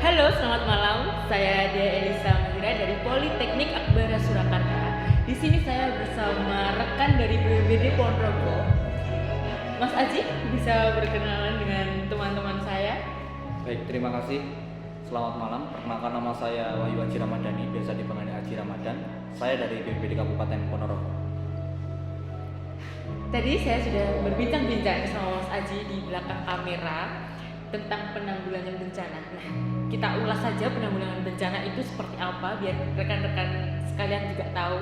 Halo, selamat malam. Saya Dea Elisa Mira dari Politeknik Akbara Surakarta. Di sini saya bersama rekan dari BPBD Ponorogo. Mas Aji bisa berkenalan dengan teman-teman saya. Baik, terima kasih. Selamat malam. Perkenalkan, nama saya Wahyu Haji Ramadhani, biasa dipanggil Haji Ramadan. Saya dari BPBD Kabupaten Ponorogo. Tadi saya sudah berbincang-bincang sama Mas Aji di belakang kamera tentang penanggulangan bencana. Nah, kita ulas saja penanggulangan bencana itu seperti apa biar rekan-rekan sekalian juga tahu.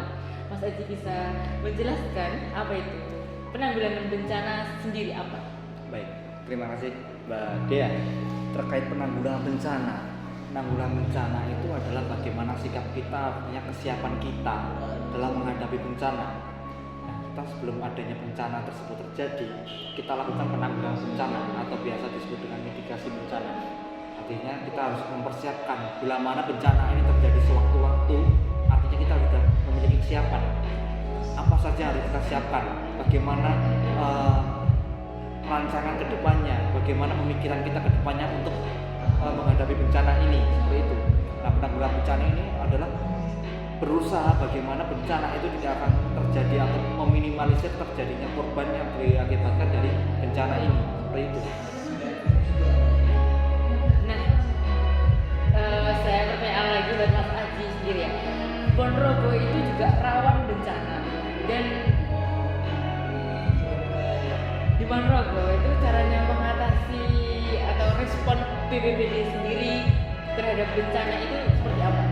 Mas Aji bisa menjelaskan apa itu penanggulangan bencana sendiri apa? Baik, terima kasih Mbak Dea. Terkait penanggulangan bencana, penanggulangan bencana itu adalah bagaimana sikap kita, artinya kesiapan kita dalam menghadapi bencana. Kita sebelum adanya bencana tersebut terjadi, kita lakukan penanggulangan bencana atau biasa disebut dengan mitigasi bencana. Artinya kita harus mempersiapkan bila mana bencana ini terjadi sewaktu-waktu, artinya kita sudah memiliki kesiapan. Apa saja harus kita siapkan, bagaimana rancangan kedepannya, bagaimana pemikiran kita kedepannya untuk menghadapi bencana ini, seperti itu. Nah, penanggulangan bencana ini adalah berusaha bagaimana bencana itu tidak akan terjadi atau meminimalisir terjadinya korban yang diakibatkan dari bencana ini, seperti itu. Nah, saya pertanyaan lagi buat Mas Aji sendiri ya. Ponorogo itu juga rawan bencana dan di Ponorogo itu caranya mengatasi atau respon BPBD sendiri terhadap bencana itu seperti apa?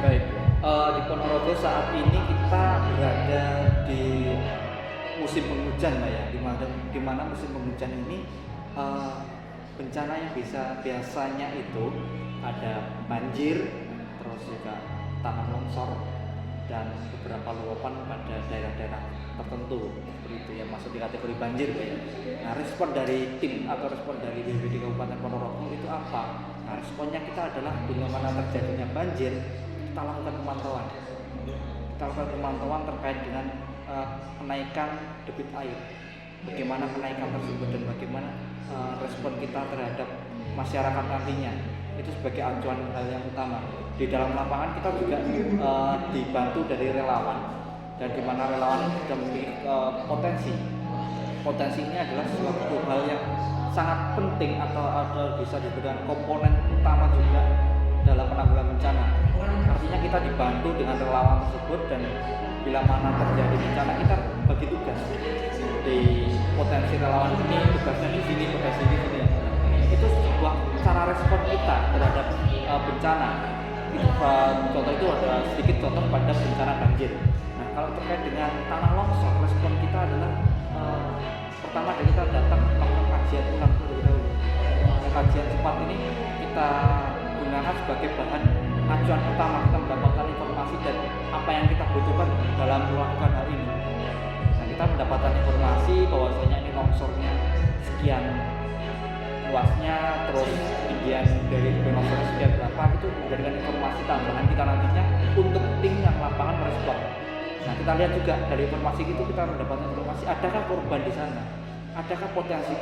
Baik. Di Ponorogo saat ini kita berada di musim penghujan, Mbak ya. Di mana musim penghujan ini bencana yang biasanya itu ada banjir, terus juga tanah longsor dan beberapa luapan pada daerah-daerah tertentu, seperti itu yang masuk di kategori banjir, Mbak ya. Nah, respon dari tim atau respon dari BPBD Kabupaten Ponorogo itu apa? Nah, responnya kita adalah bila mana terjadinya banjir, kita lakukan pemantauan. Kita lakukan pemantauan terkait dengan kenaikan debit air. Bagaimana kenaikan tersebut dan bagaimana respon kita terhadap masyarakat nantinya. Itu sebagai acuan hal yang utama. Di dalam lapangan kita juga dibantu dari relawan, dan di mana relawan ini sudah memiliki potensi. Potensi ini adalah suatu hal yang sangat penting atau bisa diberikan komponen utama juga dalam penanggulangan bencana. Artinya kita dibantu dengan relawan tersebut, dan bila mana terjadi bencana kita bagi tugas. Di potensi relawan ini tugasnya di sini, potensi di sini. Itu sebuah cara respon kita terhadap bencana. Itu contoh itu ada sedikit contoh pada bencana banjir. Nah, kalau terkait dengan tanah longsor, respon kita adalah pertama dari kita datang melakukan kajian ulang terlebih dahulu. Kajian cepat ini kita gunakan sebagai bahan acuan utama kita mendapatkan informasi dan apa yang kita butuhkan dalam melakukan hal ini. Nah, kita mendapatkan informasi bahwasanya ini longsornya sekian luasnya, terus ketinggian dari longsor sekian berapa, itu menjadikan informasi tambahan kita nantinya untuk tim yang lapangan merespon. Nah, kita lihat juga dari informasi itu kita mendapatkan informasi adakah korban di sana, adakah potensi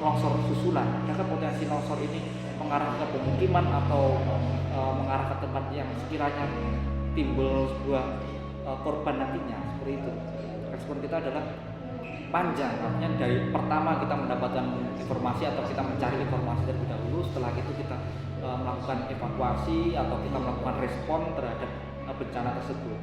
longsor susulan, adakah potensi longsor ini mengarah ke pemukiman atau mengarah ke tempat yang sekiranya timbul sebuah korban nantinya, seperti itu. Respon kita adalah panjang, artinya dari pertama kita mendapatkan informasi atau kita mencari informasi terlebih dahulu, setelah itu kita melakukan evakuasi atau kita melakukan respon terhadap bencana tersebut.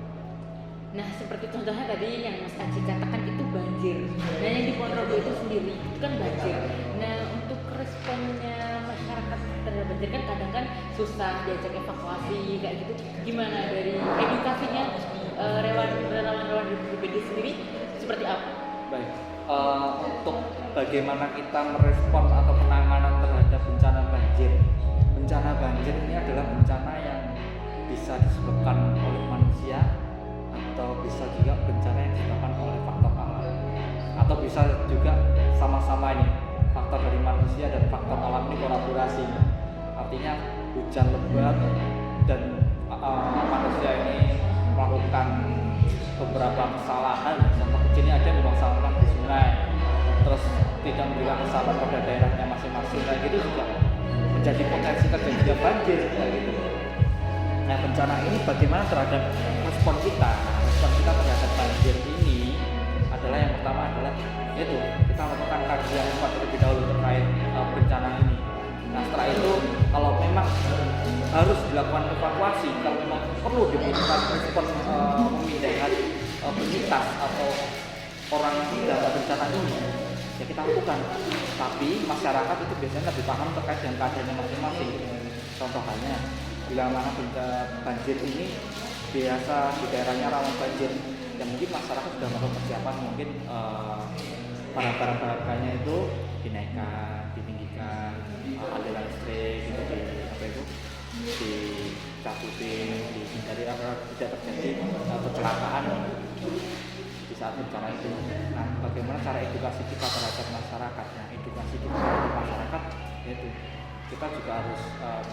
Nah, seperti contohnya tadi yang Mas Aji katakan itu banjir. Nah, yang di Ponorogo itu sendiri itu kan banjir. Nah, untuk responnya masyarakat terhadap banjir kan kadang kan susah diajak evakuasi kayak gitu. Gimana dari edukasinya relawan-relawan di BPBD sendiri seperti apa? Baik, untuk bagaimana kita merespon atau penanganan terhadap bencana banjir. Bencana banjir ini adalah bencana yang bisa disebabkan oleh manusia, atau bisa juga bencana yang disebabkan oleh faktor alam, atau bisa juga sama-sama ini faktor dari manusia dan faktor alam ini kolaborasi. Artinya hujan lebat dan manusia ini melakukan beberapa kesalahan. Contoh kecilnya ada membuang sampah di sungai, terus tidak memberikan kesalahan pada daerahnya masing-masing, kayak gitu juga menjadi potensi terjadinya banjir kayak gitu. Nah, bencana ini bagaimana terhadap respon kita? Respon kita terhadap banjir ini adalah yang pertama adalah yaitu kita melakukan kajian terlebih dahulu terkait bencana ini. Nah, setelah itu kalau memang harus dilakukan evakuasi, kalau memang perlu dibutuhkan respon memindahkan penyintas atau orang yang terdampak bencana ini, ya kita lakukan. Tapi masyarakat itu biasanya lebih paham terkait dengan keadaannya masing-masing. Contoh halnya, bila mana banjir ini biasa di daerahnya rawan banjir, ya mungkin masyarakat sudah melakukan persiapan, mungkin barang-barang berharganya itu dinaikkan, ditinggikan, aliran listrik gitu, dicabutin, dihindari agar tidak terjadi kecelakaan di saat bencana itu. Nah, bagaimana cara edukasi kita terhadap masyarakat? Nah, edukasi kita terhadap masyarakat yaitu kita juga harus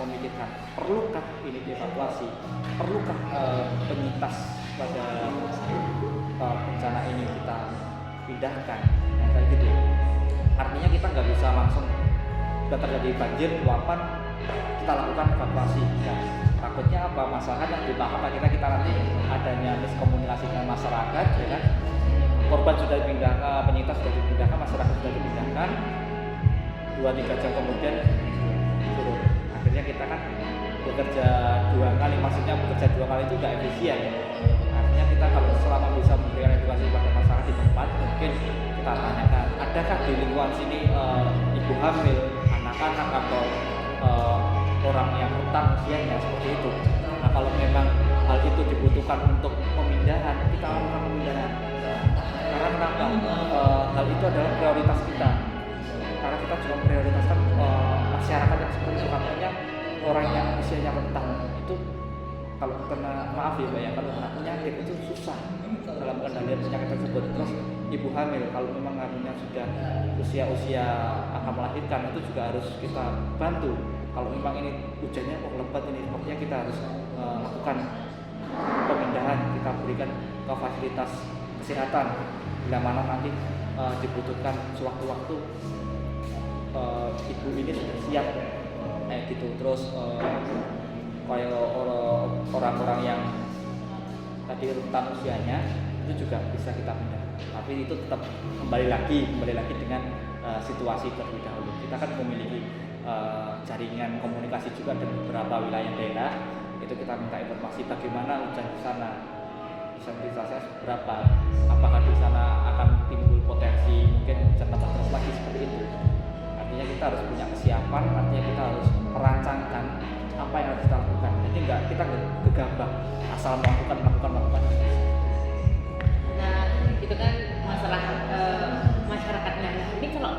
memikirkan, perlukah ini dievakuasi, perlukah penyintas pada bencana ini kita pindahkan, nah, kayak gitu. Artinya kita nggak bisa langsung sudah terjadi banjir, luapan, kita lakukan evakuasi. Nah, takutnya apa? Masyarakat yang dipaham kita nanti adanya miskomunikasi dengan masyarakat, ya kan? Korban sudah dipindahkan, penyintas sudah dipindahkan, masyarakat sudah dipindahkan, 2-3 jam kemudian turun. Akhirnya kita kan bekerja 2 kali, maksudnya bekerja 2 kali itu tidak efisien. Artinya kita kalau selama bisa memberikan edukasi kepada masyarakat di tempat, mungkin kita tanyakan, adakah di lingkungan sini ibu hamil, anak-anak atau orang yang rentan usianya seperti itu. Nah, kalau memang hal itu dibutuhkan untuk pemindahan, kita lakukan pemindahan. Karena kenapa? Hal itu adalah prioritas kita. Karena kita juga memprioritaskan masyarakat yang seperti itu. Katanya orang yang usianya rentan itu kalau kena, maaf ya Mbak ya, kalau kena penyakit itu susah dalam kendalian penyakit tersebut. Terus ibu hamil, kalau memang hamilnya sudah usia akan melahirkan, itu juga harus kita bantu. Kalau memang ini hujannya kok lebat ini, sepertinya kita harus lakukan pemindahan, kita berikan ke fasilitas kesehatan bila mana nanti dibutuhkan sewaktu-waktu ibu ini sudah siap gitu. Terus kayak orang-orang yang tadi rentan usianya itu juga bisa kita pindah, tapi itu tetap kembali lagi dengan situasi terlebih dahulu. Kita kan memiliki jaringan komunikasi juga dengan beberapa wilayah daerah, itu kita minta informasi bagaimana hujan di sana, intensitasnya berapa, apakah di sana akan timbul potensi mungkin hujan tambah terus lagi seperti itu. Artinya kita harus punya kesiapan, artinya kita harus merancangkan apa yang harus kita lakukan. Jadi kita nggak gegabah asal melakukan. Nah, itu kan masalah masyarakatnya. Nah, ini kalau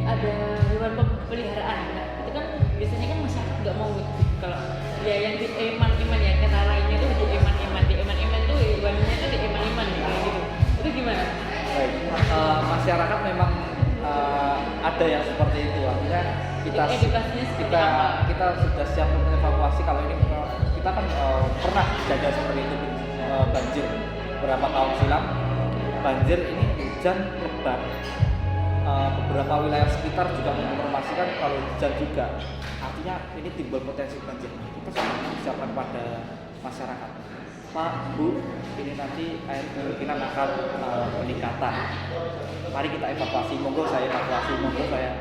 ada hewan peliharaan, nah itu kan biasanya kan masyarakat nggak mau kalau ya yang di eman-eman ya, kata lainnya itu di eman-eman itu hewannya itu di eman-eman gitu. Itu gimana? Baik, masyarakat memang ada yang seperti itu. Artinya kita sudah siap untuk evakuasi. Kalau ini kita kan pernah kejadian seperti itu, banjir beberapa tahun silam. Banjir ini hujan lebat, beberapa wilayah sekitar juga menginformasikan kalau hujan juga. Artinya ini timbul potensi banjir. Kita sudah menyiapkan pada masyarakat, Pak, Bu, ini nanti air kemungkinan akan peningkatan. Mari kita evakuasi, monggo saya evakuasi, monggo saya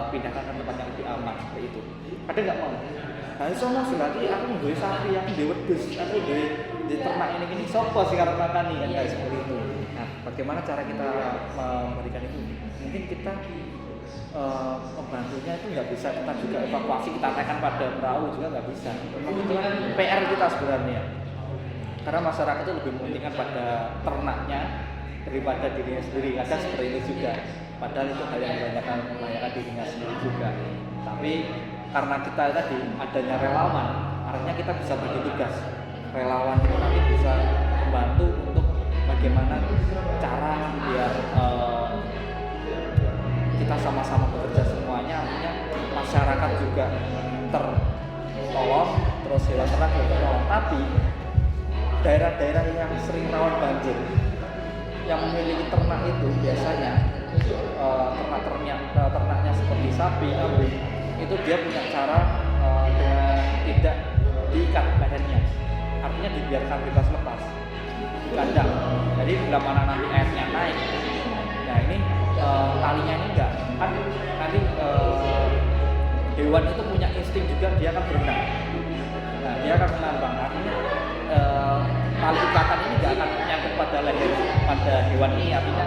pindahkan ke tempat yang lebih aman, seperti itu. Ada nggak mau? Nah, soalnya berarti aku nggak sapi, aku nggak wedus, aku di ternak ini sopo sih karena makan nih, kan seperti itu. Nah, bagaimana cara kita memberikan itu? Mungkin kita membantunya itu nggak bisa kita juga evakuasi, kita naikkan pada perahu juga nggak bisa. Memang itu kan PR kita sebenarnya. Karena masyarakat itu lebih mementingkan pada ternaknya daripada dirinya sendiri. Kadang seperti itu juga. Padahal itu hal yang membahayakan dirinya sendiri juga. Tapi karena kita tadi adanya relawan, artinya kita bisa bagi tugas. Relawan itu nanti bisa membantu untuk bagaimana cara biar kita sama-sama bekerja semuanya. Artinya masyarakat juga tertolong, terus hewan ternak juga tertolong. Tapi daerah-daerah yang sering rawan banjir, yang memiliki ternak itu biasanya ternaknya seperti sapi, kambing, itu dia punya cara dengan tidak diikat lehernya, artinya dibiarkan bebas lepas di kandang. Jadi bila mana nanti airnya naik, nah ini talinya ini enggak kan nanti hewan itu punya insting juga, dia akan berenang. Nah dia akan mengambang, artinya tali ikatan ini enggak akan nyangkut pada leher pada hewan ini, artinya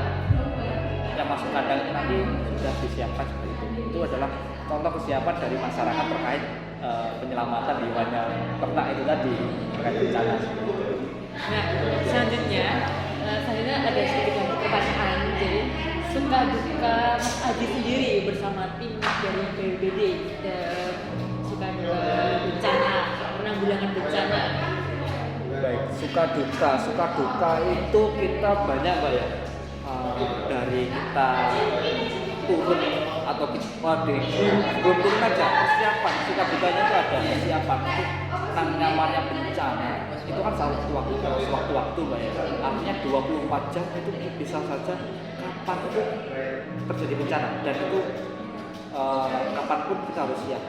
yang masuk kandang ini nanti sudah disiapkan seperti itu. Itu adalah contoh kesiapan dari masyarakat terkait penyelamatan hewan yang ternak itu tadi terkait bencana. Nah, selanjutnya ada sedikit lagi pertanyaan. Jadi suka duka Mas Aji sendiri bersama tim dari BPBD suka duka bencana, penanggulangan bencana. Baik, suka duka itu kita banyak Mbak ya. Dari kita turun atau belum turun aja persiapan, suka dukanya itu ada persiapan itu namanya bencana itu kan sewaktu-waktu Mbak ya, artinya 24 jam itu bisa saja kapan itu terjadi bencana, dan itu kapanpun kita harus siap.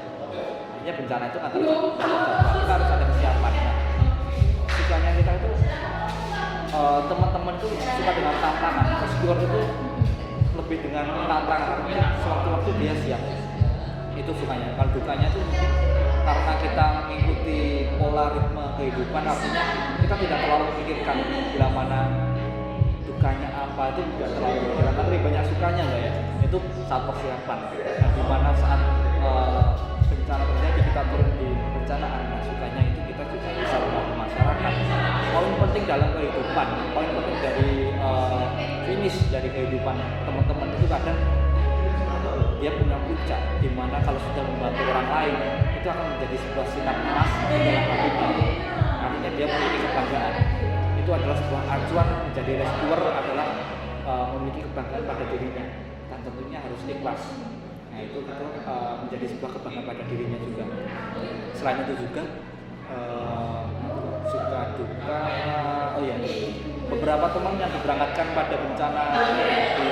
Artinya bencana itu antara kita harus ada kesiapan. Nah, sukanya kita itu teman-teman itu suka dengan tantangan, Kospior itu lebih dengan tantangan, artinya sewaktu-waktu dia siap. Itu sukanya. Kalau dukanya itu mungkin karena kita mengikuti pola ritme kehidupan, artinya kita tidak terlalu memikirkan bila mana dukanya apa, itu tidak terlalu memikirkan, tapi banyak sukanya Mbak ya. Itu saat persiapan. Nah, di mana saat bencana terjadi kita turun di bencanaan, nah sukanya itu kita juga bisa membantu masyarakat. Poin penting dalam kehidupan, poin penting dari finish dari kehidupan teman-teman itu kadang dia punya puncak, di mana kalau sudah membantu orang lain itu akan menjadi sebuah sinar emas dalam hidupnya. Artinya dia memiliki kebanggaan. Itu adalah sebuah acuan menjadi rescuer adalah memiliki kebanggaan pada dirinya, dan tentunya harus ikhlas. Nah itu menjadi sebuah kebanggaan pada dirinya juga. Selain itu juga suka duka, beberapa teman yang diberangkatkan pada bencana di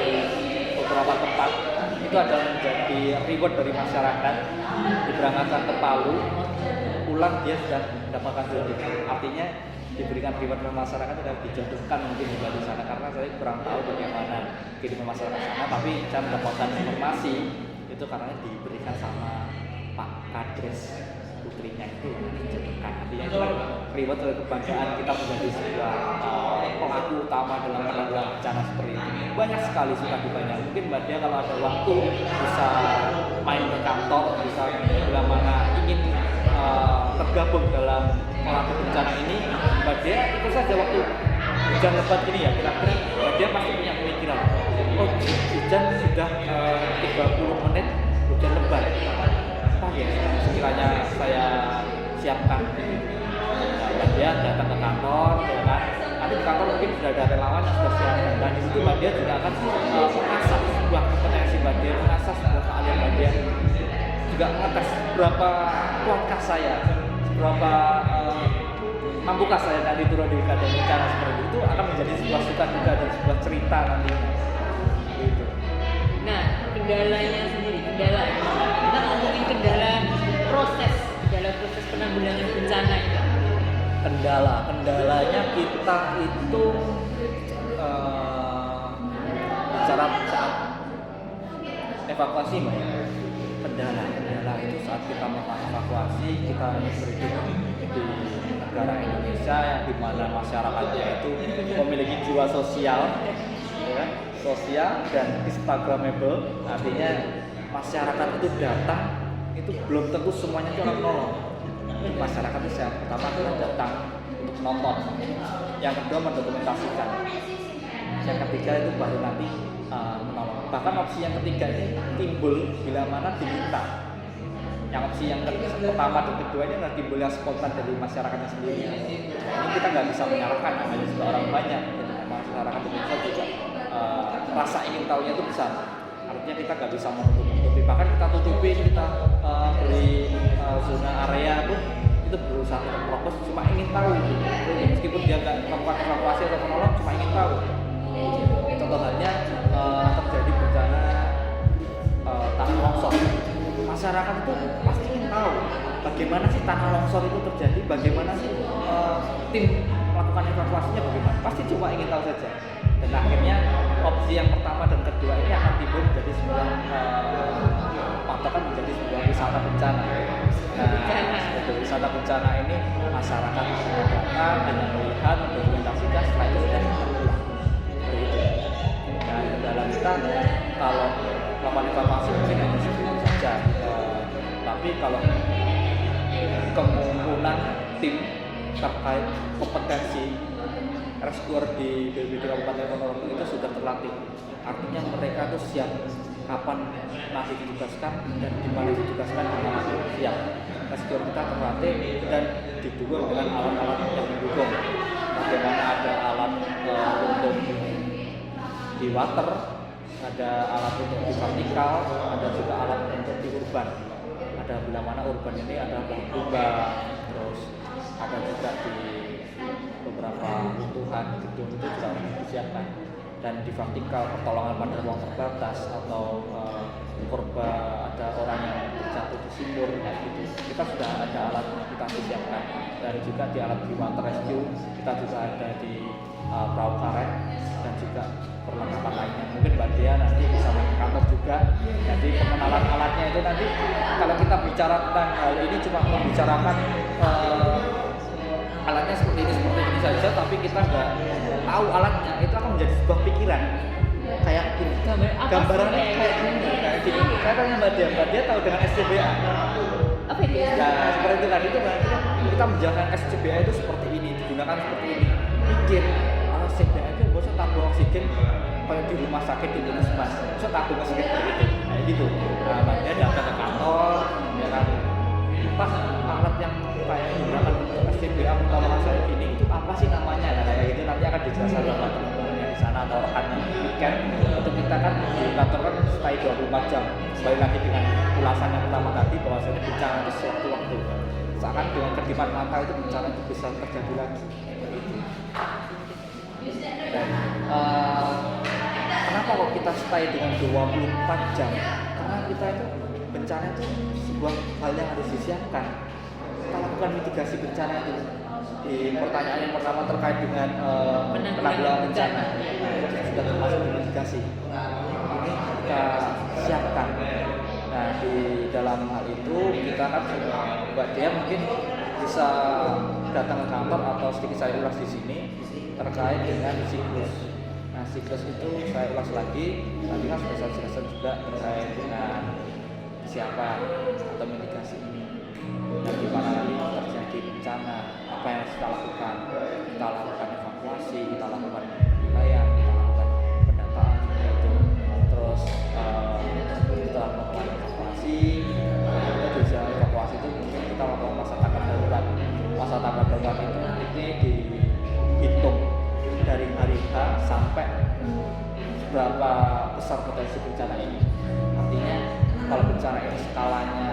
beberapa tempat itu adalah menjadi reward dari masyarakat. Diberangkatkan ke Palu, pulang dia sudah mendapatkan jodoh. Artinya diberikan reward oleh masyarakat dan dijodohkan mungkin juga di sana, karena saya kurang tahu bagaimana kehidupan masyarakat sana, tapi saya mendapatkan informasi itu karena diberikan sama Pak Kadres, putrinya itu dijodohkan. Artinya itu kan reward dari kebanggaan kita menjadi sebuah pelaku utama dalam penanggulangan bencana seperti ini. Banyak sekali suka dukanya. Mungkin Mbak Dia kalau ada waktu bisa main ke kantor, bisa bila mana ingin tergabung dalam pelaku bencana ini, Mbak Dia itu saja waktu hujan lebat ini ya, kira-kira Mbak Dia pasti punya pemikiran, oh hujan sudah 30 menit hujan lebat, apa ya sekiranya saya siapkan. Mbak Dia datang ke kantor, ya kan? Nanti di kantor mungkin sudah ada relawan yang sudah siapkan, dan di situ Mbak Dia juga akan mengasah sebuah kompetensi Mbak Dia, mengasah sebuah keahlian Mbak Dia, juga mengetes berapa kuatkah saya, seberapa mampukah saya nanti turun di keadaan bencana seperti itu, akan menjadi sebuah suka duka dan sebuah cerita nantinya. Gitu. Nah, kendalanya sendiri, kita ngomongin kendala proses penanggulangan bencana itu. Kendalanya kita itu bicara saat evakuasi Mbak ya. Kendala itu saat kita mengevakuasi, kita berhidup di negara Indonesia yang dimana masyarakatnya itu memiliki jiwa sosial, ya, sosial dan instagramable. Artinya masyarakat itu datang itu belum tentu semuanya itu orang menolong. Masyarakat itu yang pertama adalah datang untuk menonton, yang kedua mendokumentasikan, yang ketiga itu baru nanti menolong. Bahkan opsi yang ketiga ini timbul bila mana diminta. Yang opsi yang pertama dan kedua ini adalah timbul yang spontan dari masyarakatnya sendiri. Ini kita nggak bisa menyalahkan, namanya juga orang banyak. Masyarakat Indonesia juga rasa ingin tahunya itu besar. Artinya kita nggak bisa menutupi, bahkan kita tutupi, kita beri zona area pun itu berusaha untuk menerobos, cuma ingin tahu. Meskipun dia nggak melakukan evakuasi atau menolong, cuma ingin tahu. Contoh halnya terjadi bencana tanah longsor, masyarakat itu pasti ingin tahu bagaimana sih tanah longsor itu terjadi, bagaimana sih tim melakukan evakuasinya bagaimana, pasti cuma ingin tahu saja. Dan akhirnya opsi yang pertama dan kedua ini akan timbul menjadi sebuah patokan, menjadi sebuah wisata bencana. Nah, untuk wisata bencana ini masyarakat datang dengan melihat, mendokumentasikan, setelah itu sudah terulang. Nah, dalam kita kalau melakukan evakuasi mungkin hanya segitu saja, tapi kalau kemungkinan tim terkait kompetensi rescuer di BPBD Kabupaten Ponorogo itu sudah terlatih. Artinya mereka tuh siap kapan nanti ditugaskan dan di mana ditugaskan, di mana siap. Rescuer kita terlatih dan didukung dengan alat-alat yang mendukung. Bagaimana ada alat untuk di water, ada alat untuk di vertikal, ada juga alat untuk di urban. Ada bila mana urban ini ada pohon tumbang, terus ada juga di beberapa runtuhan gedung itu juga disiapkan. Dan di vertikal pertolongan pada ruang terbatas atau korban, ada orang yang terjatuh di sumur gitu, kita sudah ada alat yang kita siapkan. Dan juga di alat di water rescue kita juga ada di perahu karet dan juga perlengkapan lainnya. Mungkin Mbak Dea nanti bisa main ke kantor juga. Jadi pengenalan alatnya itu nanti kalau kita bicara tentang hal ini cuma membicarakan alatnya seperti ini saja, tapi kita nggak tahu alatnya, itu akan menjadi sebuah pikiran kayak gini. Gambarannya kayak gini. Saya tanya Mbak Dea tahu dengan SCBA? Apa itu? Nah, seperti itu tadi itu berarti kan kita menjelaskan SCBA itu seperti ini, digunakan seperti ini. Pikir, SCBA itu bosnya tabung oksigen kayak di rumah sakit di puskesmas, bosnya tabung oksigen begitu, kayak gitu. Nah, Mbak Dea datang ke kantor, ya kan, pas alat yang kayak digunakan untuk SCBA pertolongan saya gini itu apa sih namanya? Nah, kayak gitu nanti akan dijelaskan sama teman-temannya di sana atau rekan yang weekend. Untuk kita kan di kantor kan stay 24 jam. Kembali lagi dengan ulasan yang pertama tadi bahwasanya bencana itu sewaktu-waktu. Seakan dengan kedipan mata itu bencana itu bisa terjadi lagi. Dan kenapa kok kita stay dengan 24 jam? Karena kita itu bencana itu sebuah hal yang harus disiapkan. Kita lakukan mitigasi bencana itu. Di pertanyaan yang pertama terkait dengan penanggulangan bencana, nah, itu sudah termasuk mitigasi. Ini kita siapkan. Nah, di dalam hal itu kita kan Mbak Dea mungkin bisa datang ke kantor atau sedikit saya ulas di sini terkait dengan siklus. Nah, siklus itu saya ulas lagi. Tadi kan sudah saya jelaskan juga terkait dengan siapa atau mitigasi ini. Dan di mana nanti terjadi bencana, apa yang harus kita lakukan? Kita lakukan evakuasi, kita lakukan penilaian, kita lakukan pendataan itu. Terus kita lakukan evakuasi. Kita bisa evakuasi itu mungkin kita lakukan masa tanggap darurat. Masa tanggap darurat itu ini dihitung dari hari H sampai seberapa besar potensi bencana ini. Artinya kalau bencana ini skalanya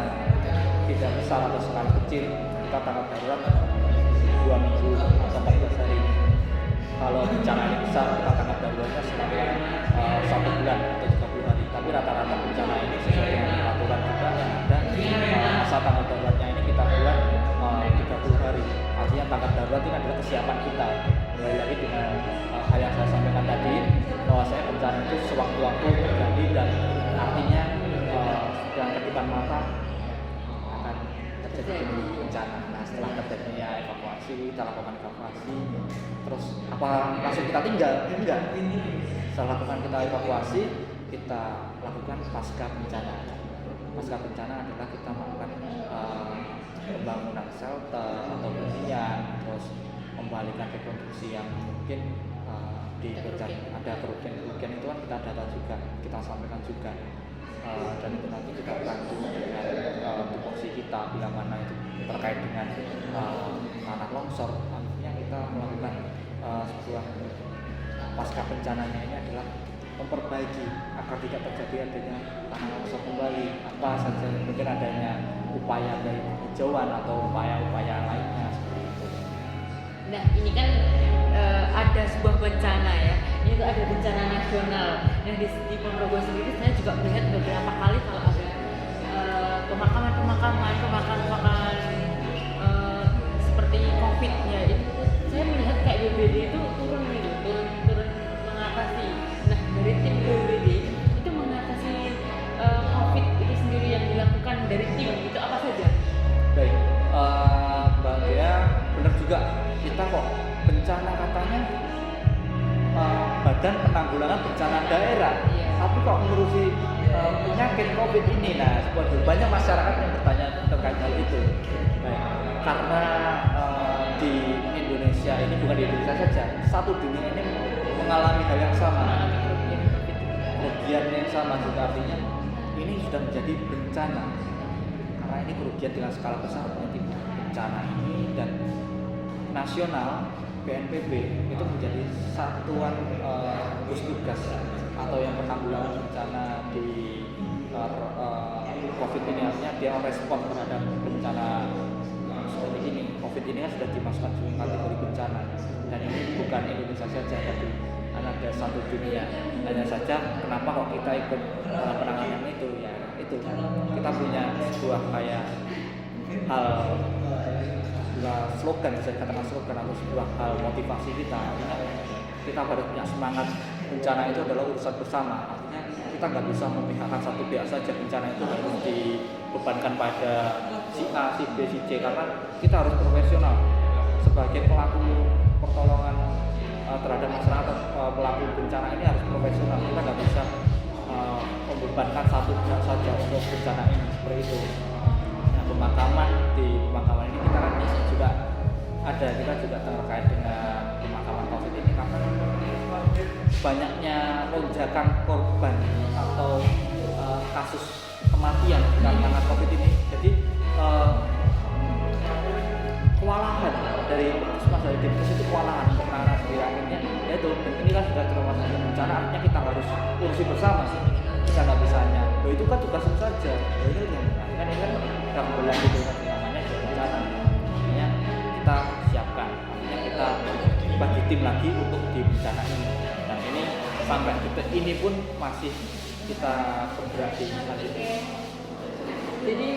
tidak besar atau skala kecil, kita tanggap darurat 2 minggu atau 14 hari. Kalau bencana ini besar, kita tanggap daruratnya selama 1 bulan atau 30 hari. Tapi rata-rata bencana ini sesuai dengan peraturan juga yang ada, masa tanggap daruratnya ini kita buat 30 hari. Artinya tanggap darurat ini adalah kesiapan kita. Kembali lagi dengan hal yang saya sampaikan tadi, bahwa saya bencana itu sewaktu-waktu terjadi dan artinya dengan kedipan mata akan terjadi bencana. Nah, setelah terjadinya evakuasi, kita lakukan evakuasi. Terus apa langsung kita tinggal? Enggak. Setelah lakukan kita evakuasi, kita lakukan pasca bencana. Pasca bencana adalah kita melakukan pembangunan shelter atau hunian, terus membalikan rekonstruksi yang mungkin di bencana ada kerugian itu kan kita data juga, kita sampaikan juga. Dan itu nanti kita bantu dengan tupoksi kita bila mana itu terkait dengan tanah longsor. Artinya kita melakukan sebuah pasca bencananya ini adalah memperbaiki agar tidak terjadi adanya tanah longsor kembali. Apa saja mungkin adanya upaya dari penghijauan atau upaya-upaya lainnya seperti itu. Nah, ini kan ada sebuah bencana ya. Ini tuh ada bencana nasional. Yang di Ponorogo sendiri saya juga melihat beberapa kali kalau ada bencana daerah, Iya. tapi kok ngurusi penyakit COVID ini. Nah, banyak masyarakat yang bertanya terkait hal itu. Baik, karena di Indonesia ini, bukan di Indonesia saja, satu dunia ini mengalami hal yang sama, Mengalami kerugian COVID. kerugian yang sama juga, artinya ini sudah menjadi bencana karena ini kerugian dengan skala besar bencana ini, dan nasional BNPB itu menjadi satuan gugus tugas atau yang penanggulangan bencana di COVID ini, artinya dia respon terhadap bencana seperti ini. COVID ini kan sudah dimasukkan sebagai kategori bencana, dan ini bukan Indonesia saja, tapi ada satu dunia. Hanya saja kenapa kok kita ikut penanganan itu, ya itu kita punya sebuah kayak hal, sebuah slogan, bisa dikatakan slogan atau sebuah hal motivasi kita. Artinya kita harus punya semangat, bencana itu adalah urusan bersama. Artinya kita nggak bisa memihakkan satu pihak saja, bencana itu harus dibebankan pada si A, si B, si C, karena kita harus profesional sebagai pelaku pertolongan terhadap masyarakat. Pelaku bencana ini harus profesional, kita nggak bisa membebankan satu pihak saja untuk bencana ini, seperti itu. Nah, pemakaman ini kita kan juga ada, kita juga terkait dengan pemakaman COVID ini karena banyaknya lonjakan korban atau kasus kematian karena COVID ini. Jadi kewalahan dari puskesmas, dari Dinkes itu kewalahan penanganan sendiri, akhirnya yaitu ini kan sudah termasuk bencana, artinya kita harus urusi bersama, kita nggak bisa hanya itu kan tugasnya saja, itu kan ini kan kita kembali gitu kan, namanya bencana, artinya kita siapkan, artinya kita bagi tim lagi untuk di bencana ini, dan ini sampai detik ini pun masih kita bergerak lanjut. Jadi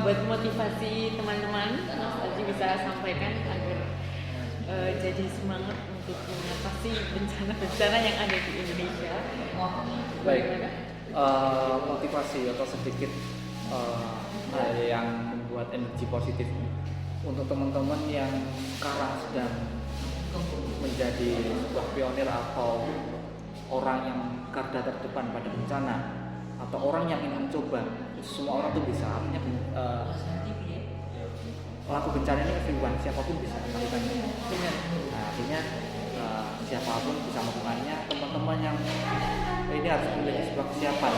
buat motivasi teman-teman, Mas Aji bisa sampaikan agar jadi semangat untuk mengatasi bencana-bencana yang ada di Indonesia. Baik, motivasi atau sedikit hal yang membuat energi positif untuk teman-teman yang sekarang sedang menjadi sebuah pionir atau orang yang garda terdepan pada bencana, atau orang yang ingin mencoba. Semua orang tuh bisa, artinya pelaku bencana ini everyone, siapapun bisa melakukannya. Nah, artinya siapapun bisa melakukannya. Teman-teman yang ini harus memiliki sebuah kesiapan.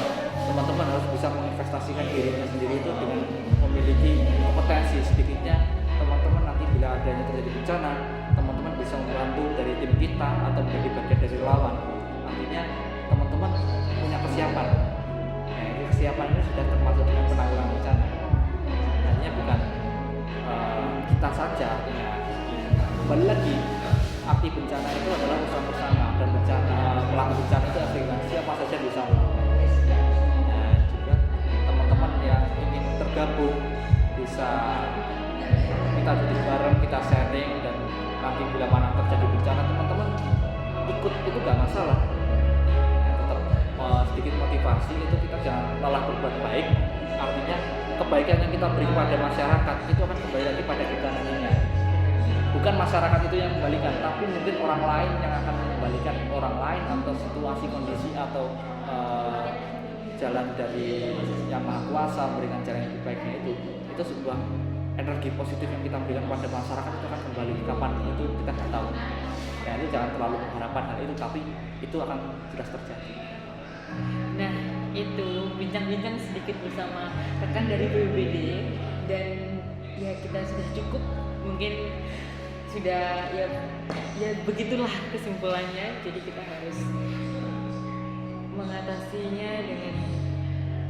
Teman-teman harus bisa menginvestasikan dirinya sendiri itu dengan memiliki kompetensi. Sedikitnya teman-teman nanti bila adanya terjadi bencana, teman-teman bisa membantu dari tim kita atau menjadi bagian dari relawan. Artinya teman-teman punya kesiapan. Kesiapan ini sudah termasuk dengan penanggulangan bencana. Hanya bukan kita saja, artinya kembali lagi arti bencana itu adalah urusan bersama, dan bencana pelaku bencana itu artinya siapa saja bisa melakukan. Nah, juga teman-teman yang ingin tergabung bisa kita duduk bareng, kita sharing, dan nanti bila mana terjadi bencana teman-teman ikut itu gak masalah. Sedikit motivasi itu, kita jangan lelah berbuat baik, artinya kebaikan yang kita beri kepada masyarakat itu akan kembali lagi pada kita nantinya. Bukan masyarakat itu yang kembalikan, tapi mungkin orang lain yang akan mengembalikan orang lain, atau situasi, kondisi, atau jalan dari Yang Maha Kuasa memberikan jalan yang lebih baiknya itu sebuah energi positif yang kita berikan kepada masyarakat, itu akan kembali kapan itu kita nggak tahu. Ya, itu jangan terlalu mengharapkan hal itu, tapi itu akan jelas terjadi. Nah, itu bincang-bincang sedikit bersama rekan dari BPBD, dan ya kita sudah cukup, mungkin sudah ya begitulah kesimpulannya. Jadi kita harus mengatasinya dengan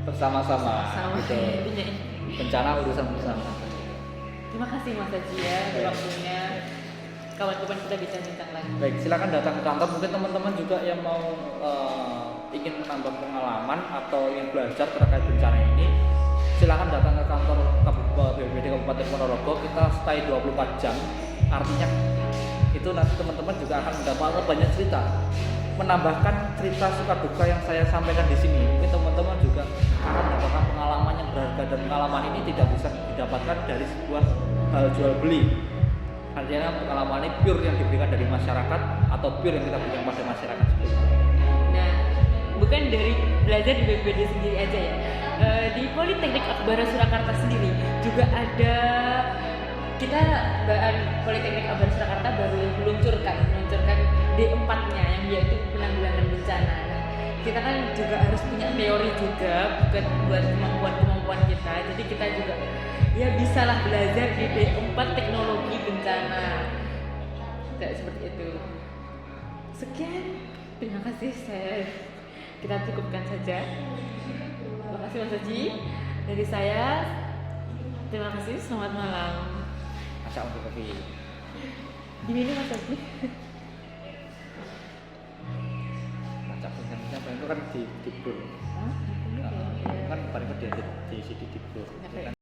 bersama-sama gitu. Intinya. Bencana urusan bersama. Terima kasih Mas Aji ya waktunya. Kawan-kawan kita bincang-bincang lagi. Baik, silakan datang ke kantor. Mungkin teman-teman juga yang mau ingin menambah pengalaman atau ingin belajar terkait bencana ini, silakan datang ke kantor BPBD Kabupaten Ponorogo. Kita stay 24 jam. Artinya itu nanti teman-teman juga akan mendapatkan banyak cerita, menambahkan cerita suka duka yang saya sampaikan di sini. Mungkin teman-teman juga akan mendapatkan pengalaman yang berharga, dan pengalaman ini tidak bisa didapatkan dari sebuah hal jual beli. Artinya pengalaman ini pure yang diberikan dari masyarakat, atau pure yang kita berikan pada masyarakat. Nah, bukan dari belajar di BPD sendiri aja ya. Di Politeknik Akbar Surakarta sendiri juga ada, kita Politeknik Akbar Surakarta baru meluncurkan D4-nya yang yaitu penanggulangan bencana. Nah, kita kan juga harus punya teori juga buat kemampuan kita. Jadi kita juga ya bisalah belajar di D4 teknologi bencana. Kayak seperti itu. Sekian, terima kasih, kita cukupkan saja. Terima kasih Mas Haji. Dari saya, terima kasih, selamat malam. Masak untuk kopi. Diminum Mas Haji. Masak punya itu kan di bur. Hah? Kan paling dia di sini di bur.